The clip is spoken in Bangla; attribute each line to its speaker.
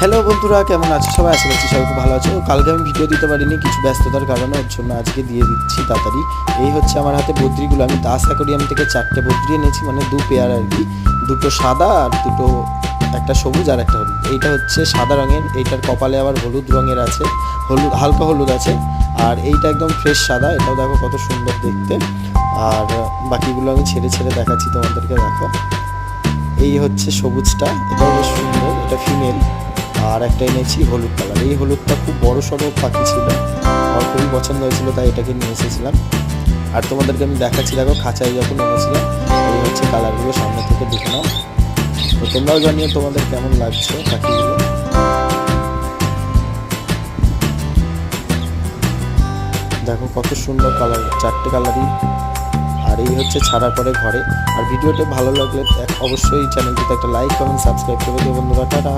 Speaker 1: হ্যালো বন্ধুরা, কেমন আছো সবাই? আশা করছি সবাই খুব ভালো আছো। কালকে আমি ভিডিও দিতে পারিনি কিছু ব্যস্ততার কারণে, ওর জন্য আজকে দিয়ে দিচ্ছি তাড়াতাড়ি। এই হচ্ছে আমার হাতে বদ্রিগুলো। আমি দাস অ্যাকোরিয়াম থেকে 4টে বদ্রি এনেছি, মানে 2 পেয়ার আর কি। দুটো সাদা আর দুটো, একটা সবুজ আর একটা হলুদ। এইটা হচ্ছে সাদা রঙের, এইটার কপালে আবার হলুদ রঙের আছে, হলুদ হালকা হলুদ আছে। আর এইটা একদম ফ্রেশ সাদা, এটাও দেখো কত সুন্দর দেখতে। আর বাকিগুলো আমি ছেড়ে ছেড়ে দেখাচ্ছি তোমাদেরকে, দেখো। এই হচ্ছে সবুজটা, এটাও বেশ সুন্দর, এটা ফিমেল। আর একটা এনেছি হলুদ কালার। এই হলুদটা খুব বড় সড়ো পাখি ছিল, আমার খুবই পছন্দ হয়েছিল, তাই এটাকে নিয়ে এসেছিলাম। আর তোমাদেরকে আমি দেখাচ্ছি, দেখো খাঁচায় যখন এনেছিলাম। এই হচ্ছে কালারগুলো, সামনে থেকে দেখে নাও। তো তোমরাও জানিও তোমাদের কেমন লাগছে পাখিগুলো। দেখো কত সুন্দর কালার, 4টে কালারই। আর এই হচ্ছে ছাড়ার পরে ঘরে। আর ভিডিওটা ভালো লাগলে অবশ্যই চ্যানেলটিতে একটা লাইক, কমেন্ট, সাবস্ক্রাইব করে দিও বন্ধুরা। টাটা।